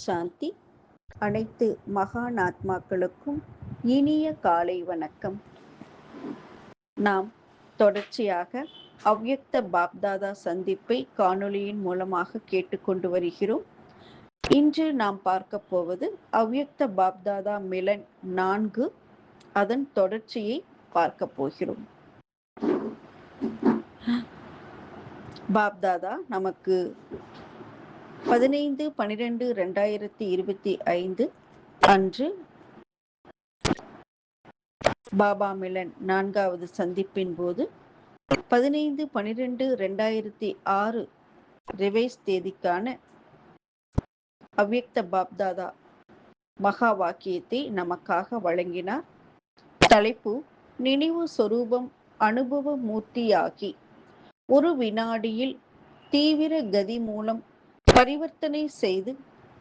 சாந்தி. அனைத்து மகானாத்மாக்களுக்கும் இனிய காலை வணக்கம். நாம் தொடர்ச்சியாக அவ்யக்த பாப்தாதா சந்திப்பை காணொளியின் மூலமாக கேட்டுக்கொண்டு வருகிறோம். இன்று நாம் பார்க்க போவது அவ்யக்த பாப்தாதா மிலன் 4, அதன் தொடர்ச்சியை பார்க்க போகிறோம். பாப்தாதா நமக்கு 15/12/2025 அன்று பாபா மிலன் 4வது சந்திப்பின் போது 15/12/2006 ரிவைஸ் தேதிக்கான அவ்யக்த பாப்தாதா மகா வாக்கியத்தை நமக்காக வழங்கினார். தலைப்பு: நினைவு சொரூபம் அனுபவ மூர்த்தியாகி ஒரு வினாடியில் தீவிர கதி மூலம் பரிவர்த்தனை செய்து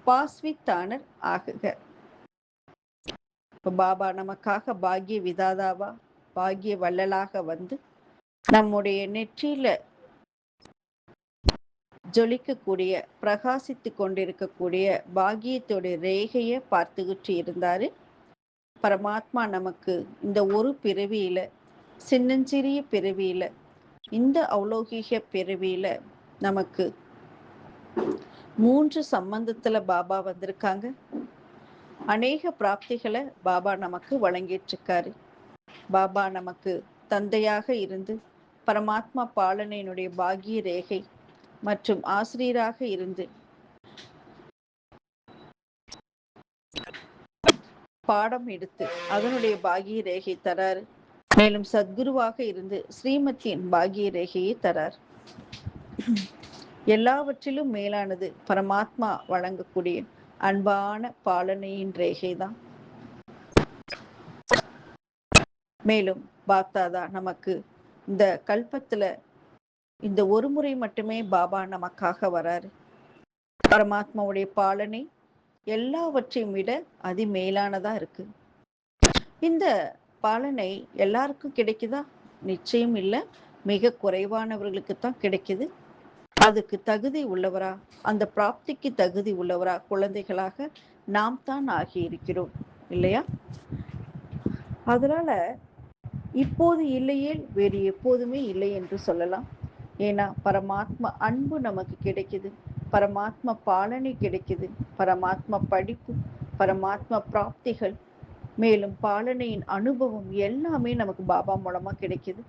பாஸ்வித்தானர் ஆகுக. பாபா நமக்காக பாக்கிய விதாதாவா, பாக்கிய வள்ளலாக வந்து நம்முடைய நெற்றியில ஜொலிக்கக்கூடிய, பிரகாசித்து கொண்டிருக்கக்கூடிய பாக்கியத்துடைய ரேகையை பார்த்துக்கிட்டு இருந்தாரு. பரமாத்மா நமக்கு இந்த ஒரு பிறவியில, சின்னஞ்சிறிய பிறவியில, இந்த அவுலோகிக பிறவியில நமக்கு 3 சம்பந்தத்துல பாபா வந்திருக்காங்க. அநேக பிராப்திகளை பாபா நமக்கு வழங்கிட்டு இருக்காரு. பாபா நமக்கு தந்தையாக இருந்து பரமாத்மா பாலனையினுடைய பாக்கிய ரேகை மற்றும் ஆசிரியராக இருந்து பாடம் எடுத்து அதனுடைய பாக்கிய ரேகை தராரு. மேலும் சத்குருவாக இருந்து ஸ்ரீமத்தியின் பாக்கிய ரேகையை தரார். எல்லாவற்றிலும் மேலானது பரமாத்மா வழங்கக்கூடிய அன்பான பாலனையின் ரேகை தான். மேலும் பாப்தாதா நமக்கு இந்த கல்பத்துல இந்த ஒரு முறை மட்டுமே பாபா நமக்காக வராரு. பரமாத்மாவுடைய பாலனை எல்லாவற்றையும் விட அதிமேலானதா இருக்கு. இந்த பாலனை எல்லாருக்கும் கிடைக்குதா? நிச்சயம் இல்லை. மிக குறைவானவர்களுக்கு தான் கிடைக்குது. அதுக்கு தகுதி உள்ளவரா, அந்த பிராப்திக்கு தகுதி உள்ளவரா குழந்தைகளாக நாம் தான் ஆகியிருக்கிறோம் இல்லையா? அதனால இப்போது இல்லையே வேறு எப்போதுமே இல்லை என்று சொல்லலாம். ஏன்னா பரமாத்மா அன்பு நமக்கு கிடைக்குது, பரமாத்மா பாலனை கிடைக்குது, பரமாத்மா படிப்பு, பரமாத்மா பிராப்திகள், மேலும் பாலனையின் அனுபவம் எல்லாமே நமக்கு பாபா மூலமா கிடைக்குது.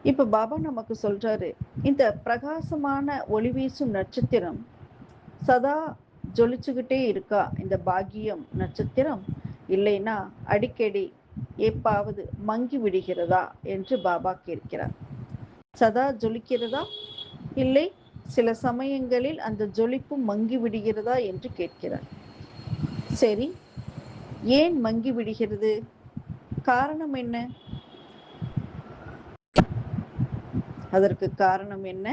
இப்ப பாபா நமக்கு சொல்றாரு, இந்த பிரகாசமான ஒளி வீசும் நட்சத்திரம் சதா ஜொலிச்சுக்கிட்டே இருக்கா இந்த பாக்கியம் நட்சத்திரம், இல்லைன்னா அடிக்கடி எப்பாவது மங்கி விடுகிறதா என்று பாபா கேட்கிறார். சதா ஜொலிக்கிறதா, இல்லை சில சமயங்களில் அந்த ஜொலிப்பு மங்கி விடுகிறதா என்று கேட்கிறார். சரி, ஏன் மங்கி விடுகிறது? காரணம் என்ன? அதற்கு காரணம் என்ன?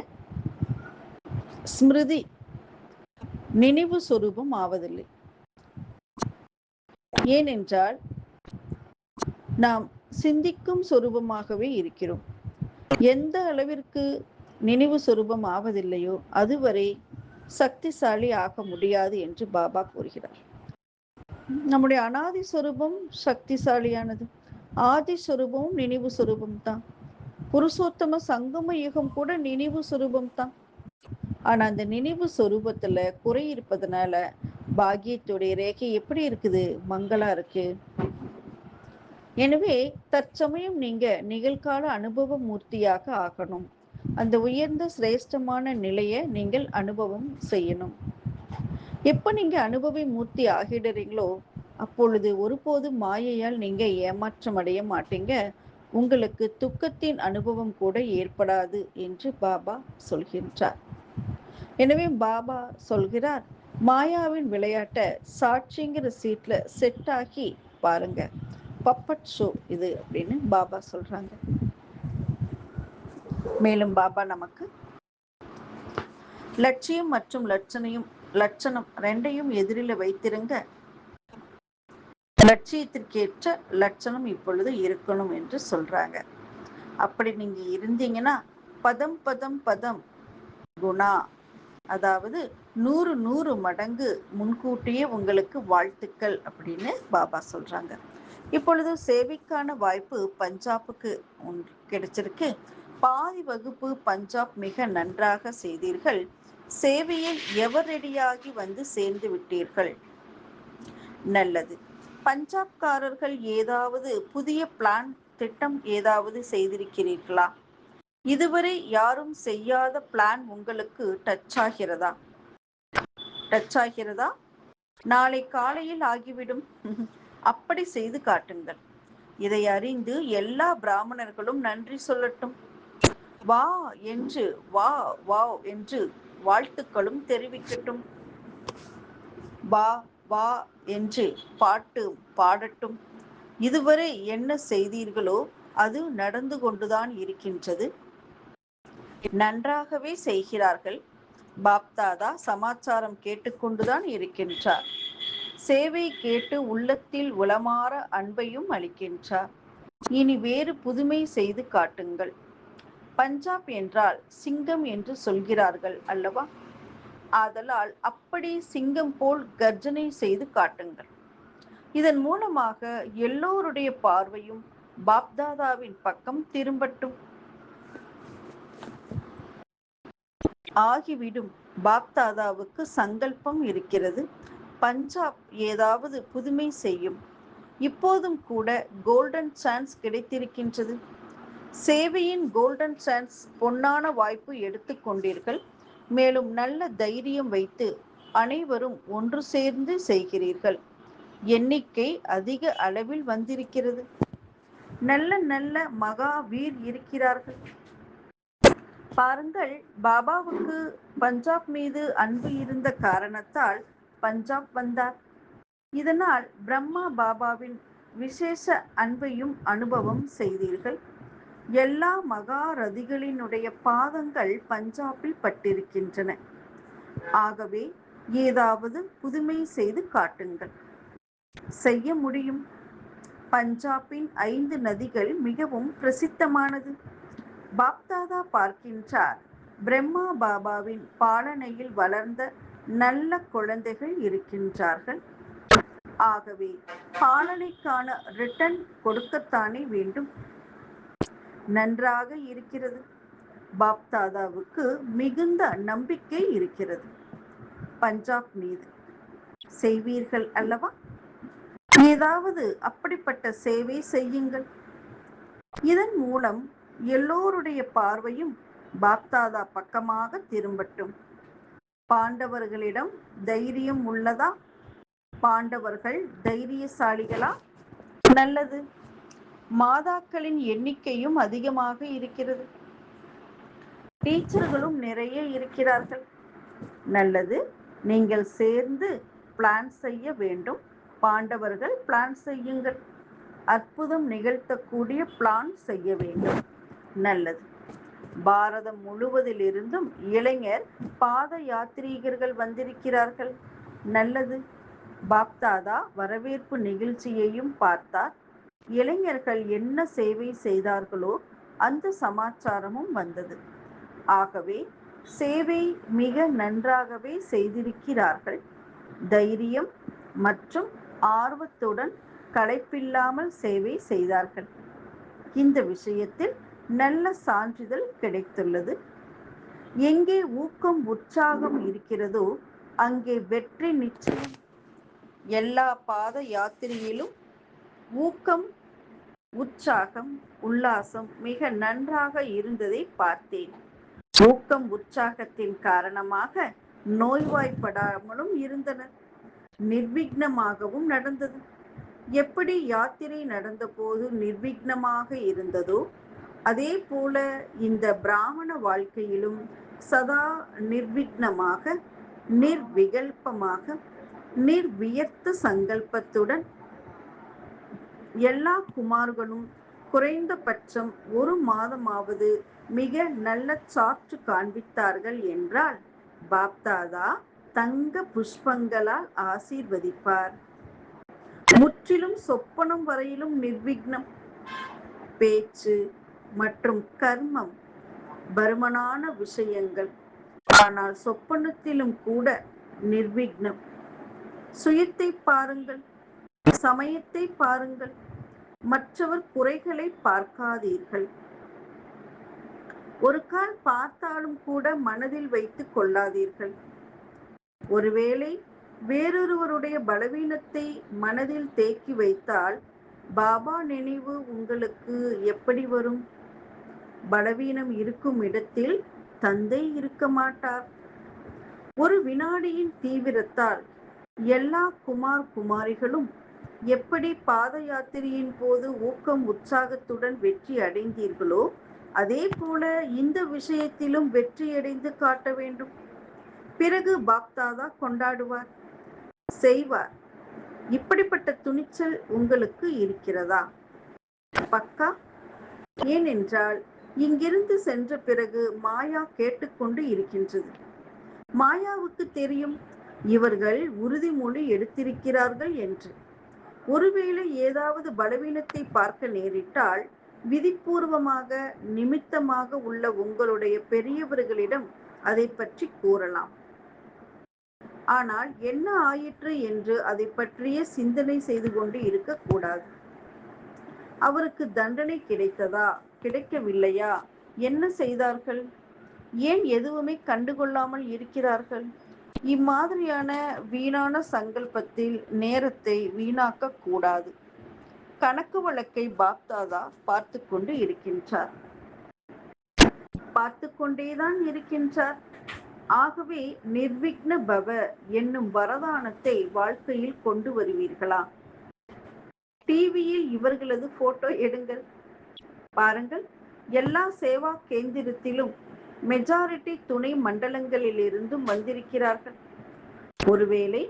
ஸ்மிருதி, நினைவு சொரூபம் ஆவதில்லை. ஏனென்றால் நாம் சிந்திக்கும் சொரூபமாகவே இருக்கிறோம். எந்த அளவிற்கு நினைவு சொரூபம் ஆவதில்லையோ அதுவரை சக்திசாலி ஆக முடியாது என்று பாபா கூறுகிறார். நம்முடைய அனாதி சொரூபம் சக்திசாலியானது, ஆதி சொரூபமும் நினைவு சொரூபம் தான். புருஷோத்தம சங்கம யுகம் கூட நினைவு சொரூபம் தான். ஆனா அந்த நினைவு சொரூபத்துல குறை இருப்பதனால பாக்கியத்துடைய ரேகை எப்படி இருக்குது? மங்களா இருக்கு. எனவே தற்சமயம் நீங்க நிகழ்கால அனுபவ மூர்த்தியாக ஆகணும். அந்த உயர்ந்த சிரேஷ்டமான நிலையை நீங்கள் அனுபவம் செய்யணும். எப்ப நீங்க அனுபவ மூர்த்தி ஆகிடுறீங்களோ அப்பொழுது ஒருபோது மாயையால் நீங்க ஏமாற்றம் அடைய மாட்டீங்க. உங்களுக்கு துக்கத்தின் அனுபவம் கூட ஏற்படாது என்று பாபா சொல்கின்றார். எனவே பாபா சொல்கிறார், மாயாவின் விளையாட்டை சாட்சிங்கிற சீட்ல செட் ஆகி பாருங்க, பப்பட் ஷோ இது அப்படின்னு பாபா சொல்றாங்க. மேலும் பாபா நமக்கு லட்சியம் மற்றும் லட்சணம் ரெண்டையும் எதிரில வைத்திருங்க. லட்சியத்திற்கேற்ற லட்சணம் இப்பொழுது இருக்கணும் என்று சொல்றாங்க. அப்படி நீங்க இருந்தீங்கன்னா பதம் பதம் பதம் குணா அதாவது 100 மடங்கு முன்கூட்டியே உங்களுக்கு வாழ்த்துக்கள் அப்படின்னு பாபா சொல்றாங்க. இப்பொழுது சேவைக்கான வாய்ப்பு பஞ்சாபுக்கு கிடைச்சிருக்கு. பாதி வகுப்பு பஞ்சாப் மிக நன்றாக செய்தீர்கள். சேவையில் எவரடியாகி வந்து சேர்ந்து விட்டீர்கள். நல்லது. பஞ்சாப்காரர்கள் ஏதாவது புதிய பிளான் திட்டம் ஏதாவது செய்திருக்கிறீர்களா? இதுவரை யாரும் செய்யாத பிளான் உங்களுக்கு டச் ஆகிறதா? நாளை காலையில் ஆகிவிடும். அப்படி செய்து காட்டுங்கள். இதை அறிந்து எல்லா பிராமணர்களும் நன்றி சொல்லட்டும். வா என்று வா வா என்று வாழ்த்துக்களும் தெரிவிக்கட்டும். வா வா என்று பாட்டு பாடட்டும். இதுவரை என்ன செய்தீர்களோ அது நடந்து கொண்டுதான் இருக்கின்றது. நன்றாகவே செய்கிறார்கள். பாப்தாதா சமாச்சாரம் கேட்டுக்கொண்டுதான் இருக்கின்றார். சேவை கேட்டு உள்ளத்தில் உளமாற அன்பையும் அளிக்கின்றார். இனி வேறு புதுமை செய்து காட்டுங்கள். பஞ்சாப் என்றால் சிங்கம் என்று சொல்கிறார்கள் அல்லவா? ஆதலால் அப்படி சிங்கம் போல் கர்ஜனை செய்து காட்டுங்கள். இதன் மூலமாக எல்லோருடைய பார்வையும் பாப்தாதாவின் பக்கம் திரும்பட்டும். ஆகிவிடும். பாப்தாதாவுக்கு சங்கல்பம் இருக்கிறது. பஞ்சாப் ஏதாவது புதுமை செய்யும். இப்போதும் கூட கோல்டன் சான்ஸ் கிடைத்திருக்கின்றது. சேவையின் கோல்டன் சான்ஸ், பொன்னான வாய்ப்பு எடுத்துக் கொண்டீர்கள். மேலும் நல்ல தைரியம் வைத்து அனைவரும் ஒன்று சேர்ந்து செய்கிறீர்கள். எண்ணிக்கை அதிக அளவில் வந்திருக்கிறது. நல்ல நல்ல மகா வீர் இருக்கிறார்கள். பாருங்கள், பாபாவுக்கு பஞ்சாப் மீது அன்பு இருந்த காரணத்தால் பஞ்சாப் வந்தார். இதனால் பிரம்மா பாபாவின் விசேஷ அன்பையும் அனுபவம் செய்தீர்கள். எல்லா மகாரதிகளினுடைய பாதங்கள் பஞ்சாபில் பட்டிருக்கின்றன. ஆகவே ஏதாவது புதுமை செய்து காட்டுங்கள். செய்ய முடியும். பஞ்சாபின் 5 நதிகள் மிகவும் பிரசித்தமானது. பாப்தாதா பார்க்கின்றார். பிரம்மா பாபாவின் பாலனையில் வளர்ந்த நல்ல குழந்தைகள் இருக்கின்றார்கள். ஆகவே பாலனைக்கான ரிட்டர்ன் கொடுக்கத்தானே வேண்டும். நன்றாக இருக்கிறது. பாப்தாதாவுக்கு மிகுந்த நம்பிக்கை இருக்கிறது பஞ்சாப் மீது. செய்வீர்கள் அல்லவா? ஏதாவது அப்படிப்பட்ட சேவை செய்யுங்கள். இதன் மூலம் எல்லோருடைய பார்வையும் பாப்தாதா பக்கமாக திரும்பட்டும். பாண்டவர்களிடம் தைரியம் உள்ளதா? பாண்டவர்கள் தைரியசாலிகளா? நல்லது. மாதாக்களின் எண்ணிக்கையும் அதிகமாக இருக்கிறது. டீச்சர்களும் நிறைய இருக்கிறார்கள். நல்லது. நீங்கள் சேர்ந்து பிளான் செய்ய வேண்டும். பாண்டவர்கள் பிளான் செய்யுங்கள். அற்புதம் நிகழ்த்தக்கூடிய பிளான் செய்ய வேண்டும். நல்லது. பாரதம் முழுவதிலிருந்தும் இளைஞர் பாத யாத்ரீகர்கள் வந்திருக்கிறார்கள். நல்லது. பாப்தாதா வரவேற்பு நிகழ்ச்சியையும் பார்த்தார். இளைஞர்கள் என்ன சேவை செய்தார்களோ அந்த சமாச்சாரமும் வந்தது. ஆகவே சேவை மிக நன்றாகவே செய்திருக்கிறார்கள். தைரியம் மற்றும் ஆர்வத்துடன் களைப்பில்லாமல் சேவை செய்தார்கள். இந்த விஷயத்தில் நல்ல சான்றிதழ் கிடைத்துள்ளது. எங்கே ஊக்கம் உற்சாகம் இருக்கிறதோ அங்கே வெற்றி நிச்சயம். எல்லா பாத யாத்திரையிலும் ஊக்கம், உற்சாகம், உல்லாசம் மிக நன்றாக இருந்ததை பார்த்தேன். ஊக்கம் உற்சாகத்தின் காரணமாக நோய்வாய்ப்படாமலும் இருந்தனர். நிர்விக்னமாகவும் நடந்தது. எப்படி யாத்திரை நடந்தபோது நிர்விக்னமாக இருந்ததோ அதே போல இந்த பிராமண வாழ்க்கையிலும் சதா நிர்விக்னமாக, நிர்விகல்பமாக, நிர்வியர்த்த சங்கல்பத்துடன் எல்லா குமார்களும் குறைந்தபட்சம் 1 மாதமாவது மிக நல்ல சாற்று காண்பித்தார்கள் என்றால் பாப்தாதா தங்க புஷ்பங்களால் ஆசீர்வதிப்பார். முற்றிலும் சொப்பனம் வரையிலும் நிர்விக்னம். பேச்சு மற்றும் கர்மம் பருமனான விஷயங்கள். ஆனால் சொப்பனத்திலும் கூட நிர்விக்னம். சுயத்தை பாருங்கள், சமயத்தை பாருங்கள், மற்றவர் குறைகளை பார்க்காதீர்கள். ஒரு கால் பார்த்தாலும் கூட மனதில் வைத்துக் கொள்ளாதீர்கள். ஒருவேளை வேறொருவருடைய பலவீனத்தை மனதில் தேக்கி வைத்தால் பாபா நினைவு உங்களுக்கு எப்படி வரும்? பலவீனம் இருக்கும் இடத்தில் தந்தை இருக்க மாட்டார். ஒரு வினாடியின் தீவிரத்தால் எல்லா குமார் குமாரிகளும் எப்படி பாத யாத்திரையின் போது ஊக்கம் உற்சாகத்துடன் வெற்றி அடைந்தீர்களோ அதே போல இந்த விஷயத்திலும் வெற்றியடைந்து காட்ட வேண்டும். பிறகு பாப்தாதா கொண்டாடுவார், செய்வார். இப்படிப்பட்ட துணிச்சல் உங்களுக்கு இருக்கிறதா? பக்கா? ஏனென்றால் இங்கிருந்து சென்ற பிறகு மாயா கேட்டுக்கொண்டு இருக்கின்றது. மாயாவுக்கு தெரியும் இவர்கள் உறுதிமொழி எடுத்திருக்கிறார்கள் என்று. ஒருவேளை ஏதாவது பலவீனத்தை பார்க்க நேரிட்டால் விதிப்பூர்வமாக நிமித்தமாக உள்ள உங்களுடைய பெரியவர்களிடம் அதை பற்றி கூறலாம். ஆனால் என்ன ஆயிற்று என்று அதை பற்றிய சிந்தனை செய்து கொண்டு இருக்கக்கூடாது. அவருக்கு தண்டனை கிடைத்ததா, கிடைக்கவில்லையா, என்ன செய்தார்கள், ஏன் எதுவுமே கண்டுகொள்ளாமல் இருக்கிறார்கள்? இம்மாதிரியான வீணான சங்கல்பத்தில் நேரத்தை வீணாக்க கூடாது. கணக்கு வழக்கை பாப்தாதா பார்த்து கொண்டு இருக்கின்றார், பார்த்து கொண்டேதான் இருக்கின்றார். ஆகவே நிர்விக்ன பவ என்னும் வரதானத்தை வாழ்க்கையில் கொண்டு வருவீர்களா? டிவியில் இவர்களது போட்டோ எடுங்கள், பாருங்கள். எல்லா சேவா கேந்திரத்திலும் மெஜாரிட்டி துணை மண்டலங்களிலிருந்தும் வந்திருக்கிறார்கள். ஒருவேளை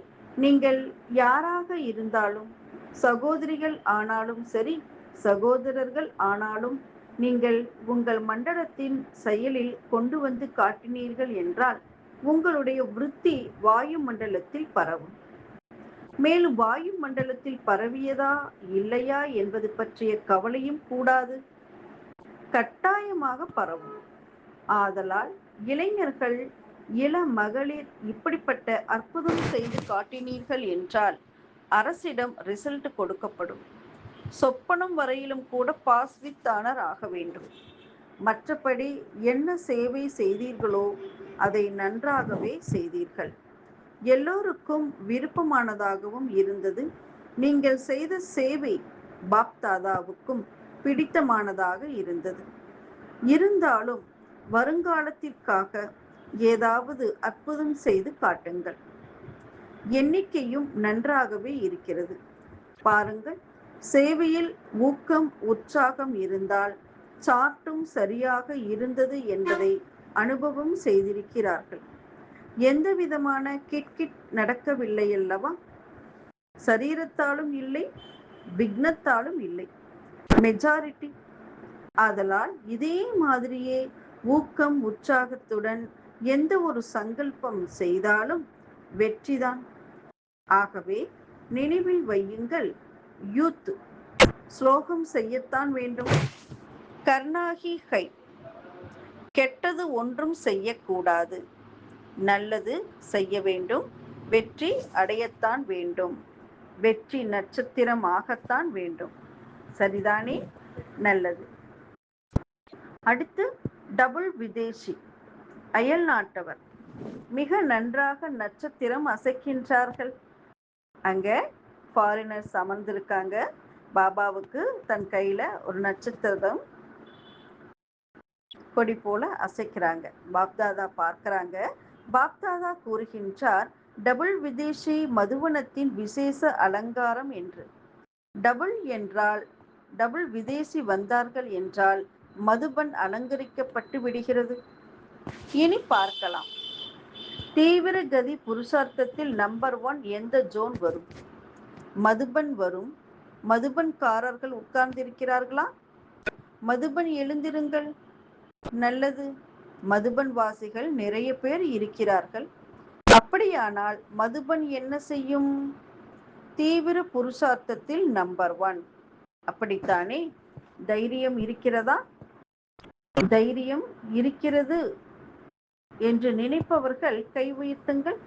நீங்கள் யாராக இருந்தாலும், சகோதரிகள் ஆனாலும் சரி, சகோதரர்கள் ஆனாலும், நீங்கள் உங்கள் மண்டலத்தின் செயலில் கொண்டு வந்து காட்டினீர்கள் என்றால் உங்களுடைய விருத்தி வாயு மண்டலத்தில் பரவும். மேலும் வாயு மண்டலத்தில் பரவியதா இல்லையா என்பது பற்றிய கவலையும் கூடாது, கட்டாயமாக பரவும். ஆதலால் இளைஞர்கள், இள மகளிர் இப்படிப்பட்ட அற்புதம் செய்து காட்டினீர்கள் என்றால் அரசிடம் ரிசல்ட் கொடுக்கப்படும். சொப்பனம் வரையிலும் கூட பாஸ் வித் ஆனர் ஆக வேண்டும். மற்றபடி என்ன சேவை செய்தீர்களோ அதை நன்றாகவே செய்தீர்கள். எல்லோருக்கும் விருப்பமானதாகவும் இருந்தது. நீங்கள் செய்த சேவை பாப்தாதாவுக்கும் பிடித்தமானதாக இருந்தது. இருந்தாலும் வருங்காலத்திற்காக ஏதாவது அற்புதம் செய்து காட்டுங்கள். எண்ணிக்கையும் நன்றாகவே இருக்கிறது. பாருங்கள், சேவையில் ஊக்கம் உற்சாகம் இருந்தால் சார்ட்டும் சரியாக இருந்தது என்பதை அனுபவம் செய்திருக்கிறார்கள். எந்த விதமான கிட்கிட் நடக்கவில்லையல்லவா? சரீரத்தாலும் இல்லை, விக்னத்தாலும் இல்லை, மெஜாரிட்டி. ஆதலால் இதே மாதிரியே ஊக்கம் உற்சாகத்துடன் எந்த ஒரு சங்கல்பம் செய்தாலும் வெற்றிதான். ஆகவே நினைவில் வையுங்கள், யூத் ஸ்லோகம் செய்யத்தான் வேண்டும். கர்ணாகி ஹை, கெட்டது ஒன்றும் செய்யக்கூடாது, நல்லது செய்ய வேண்டும், வெற்றி அடையத்தான் வேண்டும், வெற்றி நட்சத்திரமாகத்தான் வேண்டும். சரிதானே? நல்லது. அடுத்து டபுள் விதேசி, அயல் நாட்டவர் மிக நன்றாக நட்சத்திரம் அசைக்கின்றார்கள். அங்க ஃபாரினர்ஸ் அமர்ந்திருக்காங்க. பாபாவுக்கு தன் கையில ஒரு நட்சத்திரம் கொடி போல அசைக்கிறாங்க. பாப்தாதா பார்க்கிறாங்க. பாப்தாதா கூறுகின்றார், டபுள் விதேசி மதுவனத்தின் விசேஷ அலங்காரம் என்று. டபுள் என்றால், டபுள் விதேசி வந்தார்கள் என்றால் மதுபன் அலங்கரிக்கப்பட்டு விடுகிறது. இனி பார்க்கலாம், தீவிர கதி புருஷார்த்தத்தில் நம்பர் 1 எந்த ஜோன் வரும்? மதுபன் வரும். மதுபன்காரர்கள் உட்கார்ந்திருக்கிறார்களா? மதுபன் எழுந்திருங்கள். நல்லது. மதுபன் வாசிகள் நிறைய பேர் இருக்கிறார்கள். அப்படியானால் மதுபன் என்ன செய்யும்? தீவிர புருஷார்த்தத்தில் நம்பர் 1. அப்படித்தானே? தைரியம் இருக்கிறதா? தைரியம் இருக்கிறது. என்று நினைப்பவர்கள் கை உயர்த்துங்கள்.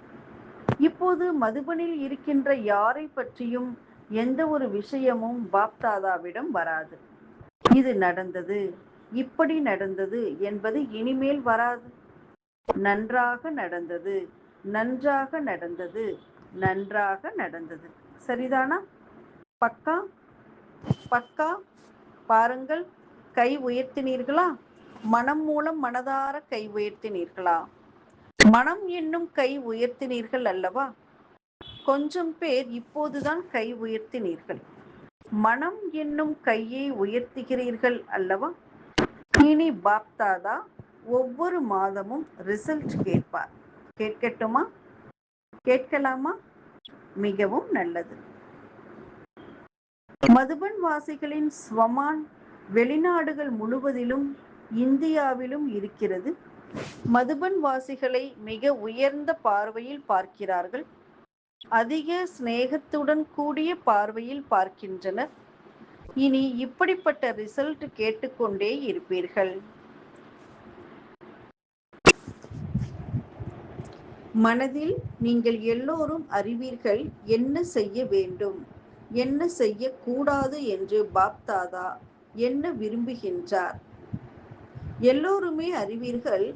இப்போது மதுபனில் இருக்கின்ற யாரை பற்றியும் எந்த ஒரு விஷயமும் பாப்தாதாவிடம் வராது. இது நடந்தது, இப்படி நடந்தது என்பது இனிமேல் வராது. நன்றாக நடந்தது, நன்றாக நடந்தது, நன்றாக நடந்தது. சரிதானா? பக்கா பக்கா? பாருங்கள், கை உயர்த்தினீர்களா? மனம் மூலம் மனதார கை உயர்த்தினீர்களா? மனம் என்னும் கை உயர்த்தினீர்கள் அல்லவா? கொஞ்சம் பேர் இப்போதுதான் கை உயர்த்தினீர்கள். மனம் என்னும் கையை உயர்த்துகிறீர்கள் அல்லவா? இனி பாப்தாதா ஒவ்வொரு மாதமும் ரிசல்ட் கேட்பார். கேட்கட்டுமா? கேட்கலாமா? மிகவும் நல்லது. மதுபன் வாசிகளின் ஸ்வமான் வெளிநாடுகள் முழுவதிலும் இந்தியாவிலும் இருக்கிறது. மதுபன் வாசிகளை மிக உயர்ந்த பார்வையில் பார்க்கிறார்கள். அதிக சிநேகத்துடன் கூடிய பார்வையில் பார்க்கின்றனர். இனி இப்படிப்பட்ட ரிசல்ட் கேட்டுக்கொண்டே இருப்பீர்கள். மனதில் நீங்கள் எல்லோரும் அறிவீர்கள் என்ன செய்ய வேண்டும், என்ன செய்யக்கூடாது என்று பாப்தாதா என்ன விரும்புகின்றார். எல்லோருமே அறிவீர்கள்.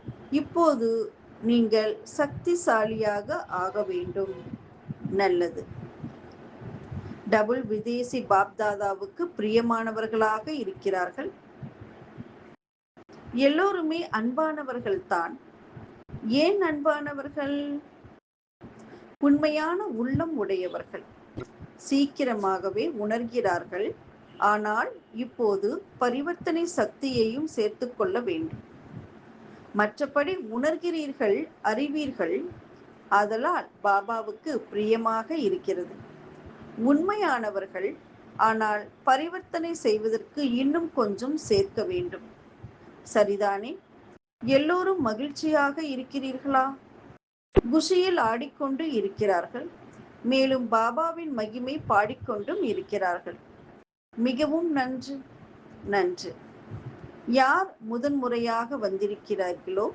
இப்போது நீங்கள் சக்திசாலியாக ஆக வேண்டும். நல்லது. டபுள் விதேசி பாப்தாதாவுக்கு பிரியமானவர்களாக இருக்கிறார்கள். எல்லோருமே அன்பானவர்கள்தான். ஏன் அன்பானவர்கள்? உண்மையான உள்ளம் உடையவர்கள். சீக்கிரமாகவே உணர்கிறார்கள். ஆனால் இப்போது பரிவர்த்தனை சக்தியையும் சேர்த்துக் கொள்ள வேண்டும். மற்றபடி உணர்கிறீர்கள், அறிவீர்கள். ஆதலால் பாபாவுக்கு பிரியமாக இருக்கிறது. உண்மையானவர்கள். ஆனால் பரிவர்த்தனை செய்வதற்கு இன்னும் கொஞ்சம் சேர்க்க வேண்டும். சரிதானே? எல்லோரும் மகிழ்ச்சியாக இருக்கிறீர்களா? குஷியில் ஆடிக்கொண்டு இருக்கிறார்கள். மேலும் பாபாவின் மகிமை பாடிக்கொண்டும் இருக்கிறார்கள். மிகவும் நன்று, நன்று. யார் முதன்முறையாக வந்திருக்கிறார்களோ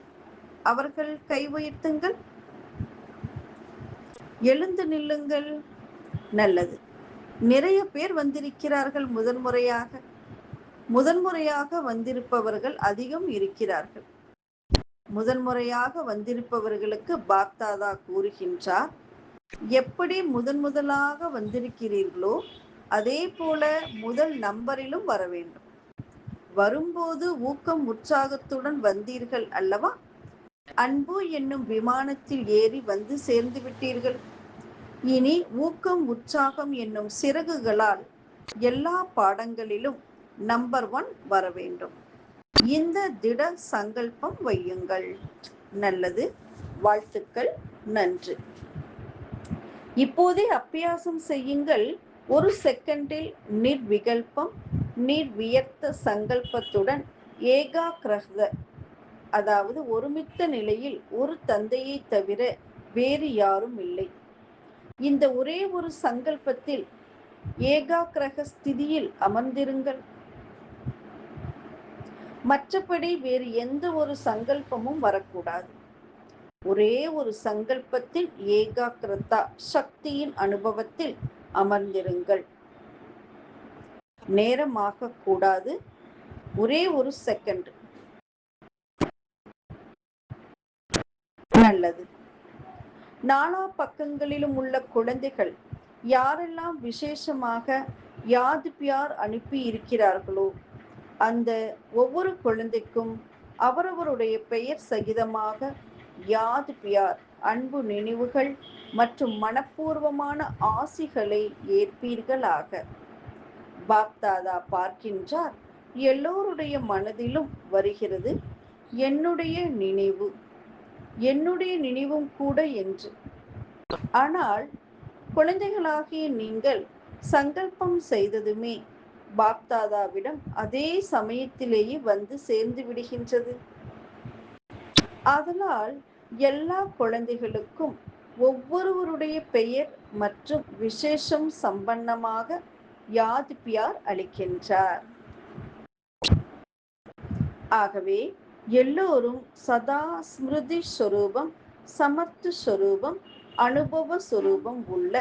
அவர்கள் கை உயர்த்துங்கள். எழுந்து நில்லுங்கள். நல்லது. நிறைய பேர் வந்திருக்கிறார்கள் முதன்முறையாக. முதன்முறையாக வந்திருப்பவர்கள் அதிகம் இருக்கிறார்கள். முதன்முறையாக வந்திருப்பவர்களுக்கு பாப்தாதா கூறுகின்றார், எப்படி முதலாக வந்திருக்கிறீர்களோ அதே போல முதல் நம்பரிலும் வர வேண்டும். வரும்போது ஊக்கம் உற்சாகத்துடன் வந்தீர்கள் அல்லவா? அன்பு என்னும் விமானத்தில் ஏறி வந்து சேர்ந்து விட்டீர்கள். இனி ஊக்கம் உற்சாகம் என்னும் சிறகுகளால் எல்லா பாடங்களிலும் நம்பர் 1 வர வேண்டும். இந்த திட சங்கல்பம் வையுங்கள். நல்லது. வாழ்த்துக்கள். நன்று. இப்போதே அபியாசம் செய்யுங்கள். ஒரு செகண்டில் நிர்விகல்பம், நிர்வியர்த்த சங்கல்பத்துடன் ஏகாகிரத, அதாவது ஒருமித்த நிலையில் ஒரு தந்தையை தவிர வேறு யாரும் இல்லை. இந்த ஒரே ஒரு சங்கல்பத்தில் ஏகாகிரக ஸ்திதியில் அமர்ந்திருங்கள். மற்றபடி வேறு எந்த ஒரு சங்கல்பமும் வரக்கூடாது. ஒரே ஒரு சங்கல்பத்தில் ஏகாகிரதா சக்தியின் அனுபவத்தில் அமர்ந்திருங்கள். நேரமாக கூடாது. ஒரே ஒரு செகண்ட். நல்லது. நாலா பக்கங்களிலும் உள்ள குழந்தைகள் யாரெல்லாம் விசேஷமாக யாத் பியார் அனுப்பி இருக்கிறார்களோ அந்த ஒவ்வொரு குழந்தைக்கும் அவரவருடைய பெயர் சகிதமாக யாத் பியார், அன்பு நினைவுகள் மற்றும் மனப்பூர்வமான ஆசிகளை ஏற்பீர்களாக. பாப்தாதா பார்க்கின்றார், எல்லோருடைய மனதிலும் வருகிறது என்னுடைய நினைவு, என்னுடைய நினைவும் கூட என்று. ஆனால் குழந்தைகளாகிய நீங்கள் சங்கல்பம் செய்ததுமே பாப்தாதாவிடம் அதே சமயத்திலேயே வந்து சேர்ந்து விடுகின்றது. அதனால் எல்லா குழந்தைகளுக்கும் ஒவ்வொருவருடைய பெயர் மற்றும் விசேஷம் சம்பன்னமாக யாத் பியார் அளிக்கின்றார். ஆகவே எல்லோரும் சதா ஸ்மிருதி ஸ்வரூபம், சமர்த்த ஸ்வரூபம், அனுபவ ஸ்வரூபம் உள்ள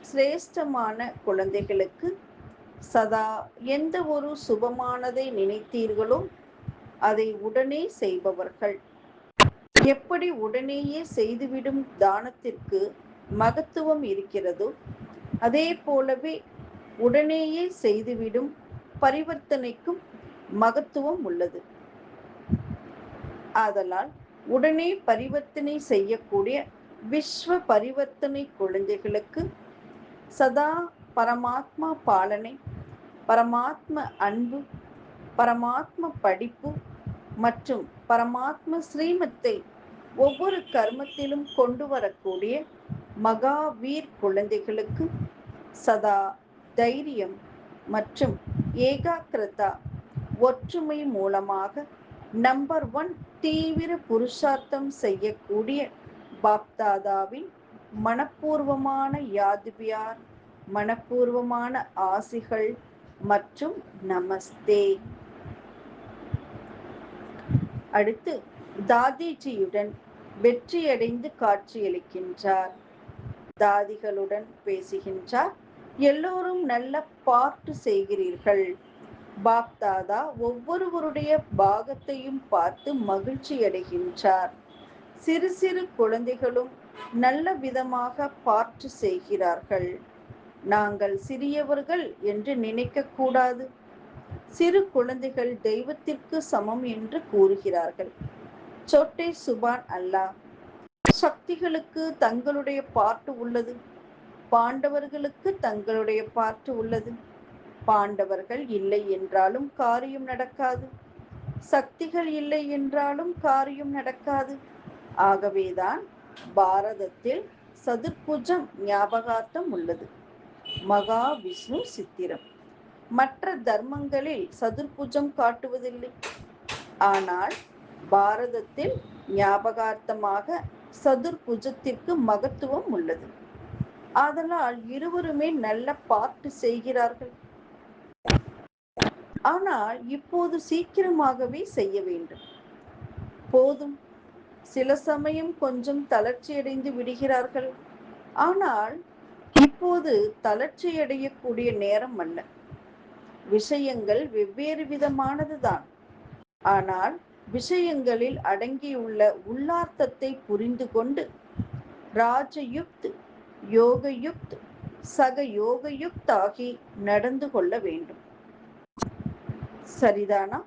சிரேஷ்டமான குழந்தைகளுக்கு சதா எந்த ஒரு சுபமானதை நினைத்தீர்களோ அதை உடனே செய்பவர்கள். எப்படி உடனேயே செய்துவிடும் தானத்திற்கு மகத்துவம் இருக்கிறதோ அதே போலவே உடனேயே செய்துவிடும் பரிவர்த்தனைக்கும் மகத்துவம் உள்ளது. ஆதலால் உடனே பரிவர்த்தனை செய்யக்கூடிய விஸ்வ பரிவர்த்தனை குழந்தைகளுக்கு சதா பரமாத்மா பாலனை, பரமாத்ம அன்பு, பரமாத்ம படிப்பு மற்றும் பரமாத்ம ஸ்ரீமத்தை ஒவ்வொரு கர்மத்திலும் கொண்டு வரக்கூடிய மகாவீர் குழந்தைகளுக்கு சதா தைரியம் மற்றும் ஏகாக்கிரதா ஒற்றுமை மூலமாக நம்பர் 1 தீவிர புருஷார்த்தம் செய்யக்கூடிய பாப்தாதாவின் மனப்பூர்வமான யாதுபியார், மனப்பூர்வமான ஆசிகள் மற்றும் நமஸ்தே. அடுத்து தாதிஜியுடன் வெற்றியடைந்து காட்சியளிக்கின்றார். தாதிகளுடன் பேசுகின்றார். எல்லோரும் நல்ல பாட்டு செய்கிறீர்கள். பாப்தாதா ஒவ்வொருவருடைய பாகத்தையும் பார்த்து மகிழ்ச்சி அடைகின்றார். சிறு சிறு குழந்தைகளும் நல்ல விதமாக பாட்டு செய்கிறார்கள். நாங்கள் சிறியவர்கள் என்று நினைக்க கூடாது. சிறு குழந்தைகள் தெய்வத்திற்கு சமம் என்று கூறுகிறார்கள். சோட்டே சுபான் அல்லாஹ். சக்திகளுக்கு தங்களுடைய பாட்டு உள்ளது, பாண்டவர்களுக்கு தங்களுடைய பாட்டு உள்ளது. பாண்டவர்கள் இல்லை என்றாலும் காரியம் நடக்காது, சக்திகள் இல்லை என்றாலும் காரியம் நடக்காது. ஆகவேதான் பாரதத்தில் சதுர்புஜம் ஞாபகார்த்தம் உள்ளது, மகா விஷ்ணு சித்திரம். மற்ற தர்மங்களில் சதுர்புஜம் காட்டுவதில்லை. ஆனால் பாரதத்தில் ஞாபகார்த்தமாக சதுர்புஜத்திற்கு மகத்துவம் உள்ளது. ஆதலால் இருவருமே நல்ல பாட்டு செய்கிறார்கள். ஆனால் இப்போது சீக்கிரமாகவே செய்ய வேண்டும். போதும், சில சமயம் கொஞ்சம் தளர்ச்சியடைந்து விடுகிறார்கள். ஆனால் இப்போது தளர்ச்சியடையக்கூடிய நேரம் அல்ல. விஷயங்கள் வெவ்வேறு விதமானதுதான். ஆனால் விஷயங்களில் அடங்கியுள்ள உள்ளார்த்தத்தை புரிந்து கொண்டு ராஜயுக்த், யோகயுக்த், சக யோகயுக்த் ஆகி நடந்து கொள்ள வேண்டும். சரிதானா?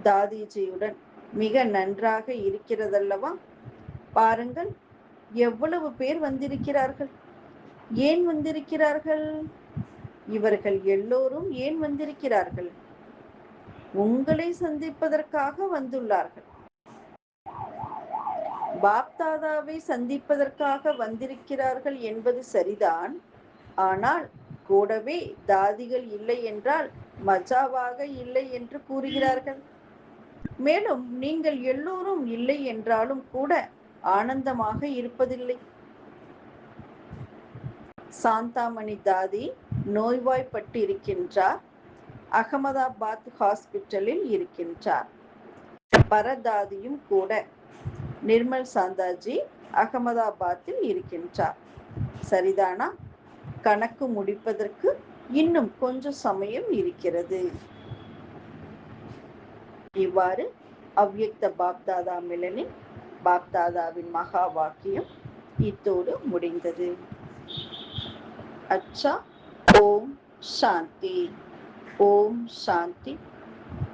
தாதிஜியுடன் மிக நன்றாக இருக்கிறதல்லவா? பாருங்கள், எவ்வளவு பேர் வந்திருக்கிறார்கள். ஏன் வந்திருக்கிறார்கள்? இவர்கள் எல்லோரும் ஏன் வந்திருக்கிறார்கள்? உங்களை சந்திப்பதற்காக வந்துள்ளார்கள். பாப்தாதாவை சந்திப்பதற்காக வந்திருக்கிறார்கள் என்பது சரிதான். ஆனால் கூடவே தாதிகள் இல்லை என்றால் மஜாவாக இல்லை என்று கூறுகிறார்கள். மேலும் நீங்கள் எல்லோரும் இல்லை என்றாலும் கூட ஆனந்தமாக இருப்பதில்லை. சாந்தாமணி தாதி நோய்வாய்ப்பட்டு இருக்கின்றார். அகமதாபாத் ஹாஸ்பிட்டலில் இருக்கின்றார். பரதாதியும் கூட நிர்மல் சாந்தாஜி அகமதாபாத்தில் இருக்கின்றார். சரிதானா? கணக்கு முடிப்பதற்கு இன்னும் கொஞ்சம் சமயம் இருக்கிறது. இவ்வாறு அவ்யக்த பாப்தாதா மிலனின் பாப்தாதாவின் மகா வாக்கியம் இத்தோடு முடிந்தது. அச்சா, ஓம் சாந்தி, ஓம் சாந்தி,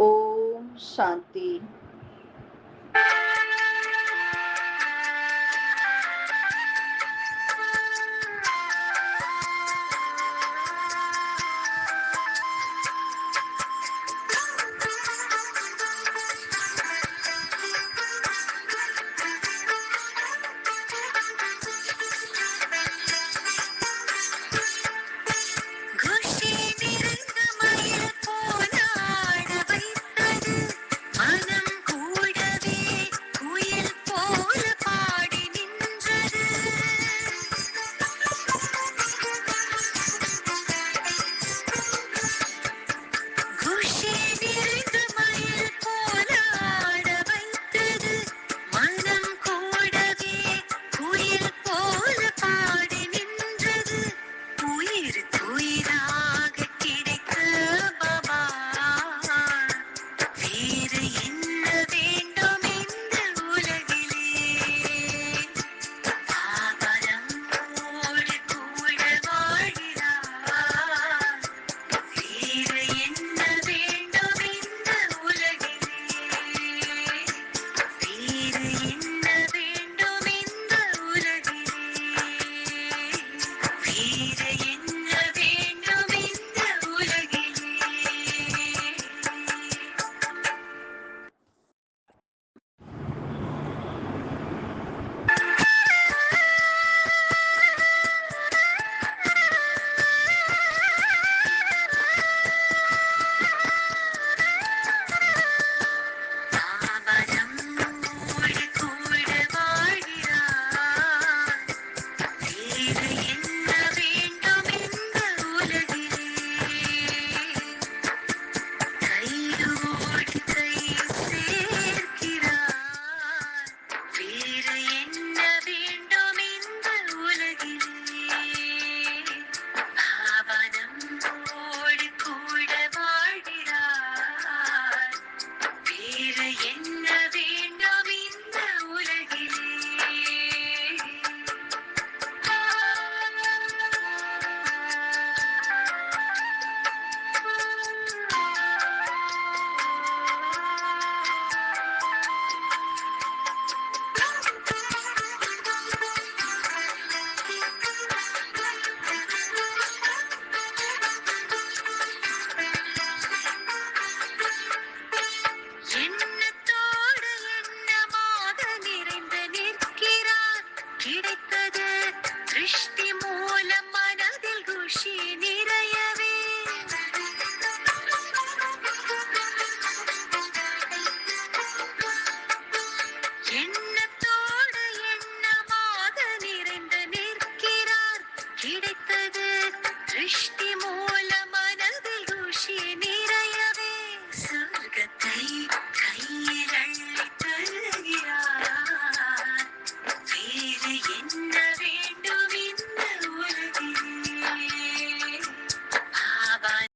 ஓம் சாந்தி.